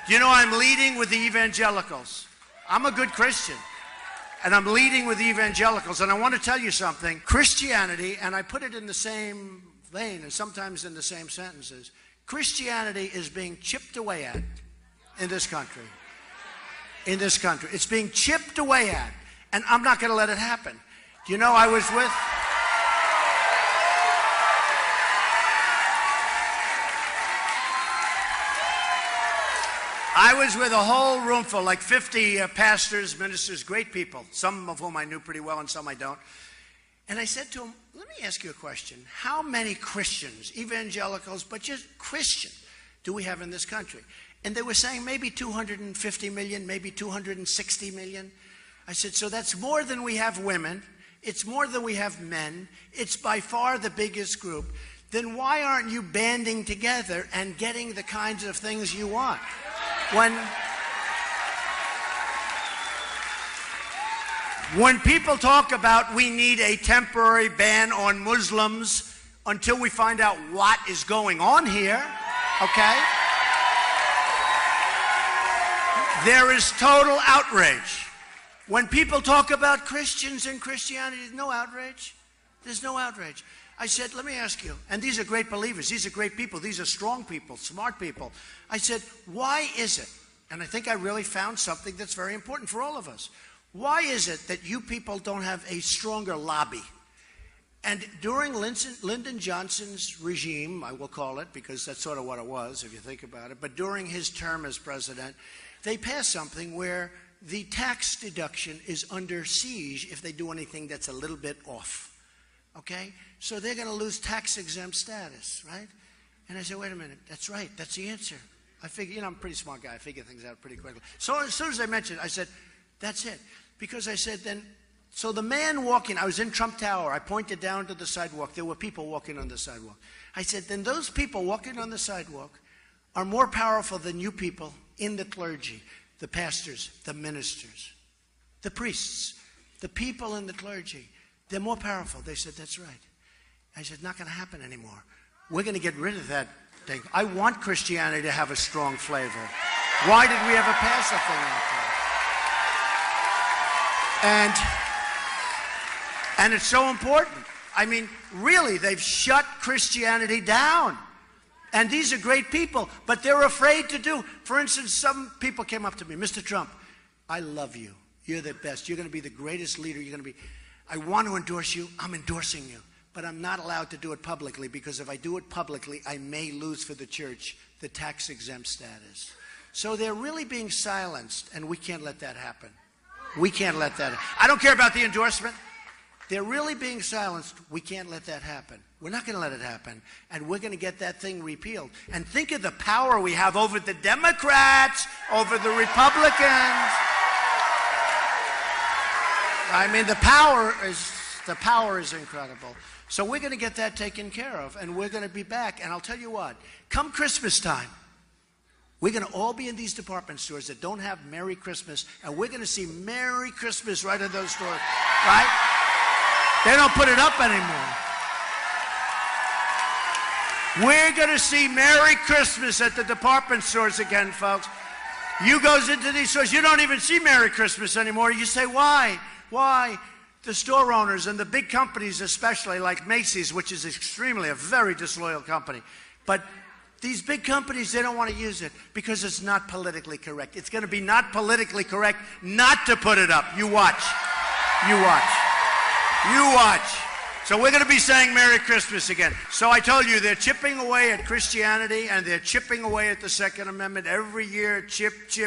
You know, I'm leading with the evangelicals. I'm a good Christian, and I'm leading with the evangelicals. And I want to tell you something. Christianity, and I put it in the same vein and sometimes in the same sentences, Christianity is being chipped away at in this country. In this country. It's being chipped away at, and I'm not going to let it happen. You know, I was with a whole room full, like 50 pastors, ministers, great people, some of whom I knew pretty well and some I don't. And I said to them, let me ask you a question. How many Christians, evangelicals, but just Christians, do we have in this country? And they were saying maybe 250 million, maybe 260 million. I said, so that's more than we have women. It's more than we have men. It's by far the biggest group. Then why aren't you banding together and getting the kinds of things you want? When people talk about we need a temporary ban on Muslims until we find out what is going on here, okay? There is total outrage. When people talk about Christians and Christianity, there's no outrage. There's no outrage. I said, let me ask you, and these are great believers, these are great people, these are strong people, smart people. I said, why is it, and I think I really found something that's very important for all of us, why is it that you people don't have a stronger lobby? And during Lyndon Johnson's regime, I will call it, because that's sort of what it was, if you think about it, but during his term as president, they passed something where the tax deduction is under siege if they do anything that's a little bit off, okay? So they're going to lose tax-exempt status, right? And I said, wait a minute, that's right, that's the answer. I figure, you know, I'm a pretty smart guy, I figure things out pretty quickly. So as soon as I mentioned it, I said, that's it. Because I said then, so the man walking, I was in Trump Tower, I pointed down to the sidewalk, there were people walking on the sidewalk. I said, then those people walking on the sidewalk are more powerful than you people in the clergy, the pastors, the ministers, the priests, the people in the clergy. They're more powerful. They said, that's right. I said, not going to happen anymore. We're going to get rid of that thing. I want Christianity to have a strong flavor. Why did we ever pass a thing like that? And it's so important. I mean, really, they've shut Christianity down. And these are great people, but they're afraid to do. For instance, some people came up to me, Mr. Trump, I love you. You're the best. You're going to be the greatest leader. You're going to be. I want to endorse you. I'm endorsing you. But I'm not allowed to do it publicly, because if I do it publicly, I may lose for the church the tax-exempt status. So they're really being silenced, and we can't let that happen. We can't let that happen. I don't care about the endorsement. They're really being silenced. We can't let that happen. We're not going to let it happen. And we're going to get that thing repealed. And think of the power we have over the Democrats, over the Republicans. I mean, the power is incredible. So we're going to get that taken care of, and we're going to be back. And I'll tell you what, come Christmas time, we're going to all be in these department stores that don't have Merry Christmas, and we're going to see Merry Christmas right in those stores, right? They don't put it up anymore. We're going to see Merry Christmas at the department stores again, folks. You goes into these stores, you don't even see Merry Christmas anymore. You say, why? Why? The store owners and the big companies, especially like Macy's, which is a very disloyal company. But these big companies, they don't want to use it because it's not politically correct. It's going to be not politically correct not to put it up. You watch. You watch. You watch. So we're going to be saying Merry Christmas again. So I told you, they're chipping away at Christianity, and they're chipping away at the Second Amendment every year. Chip, chip.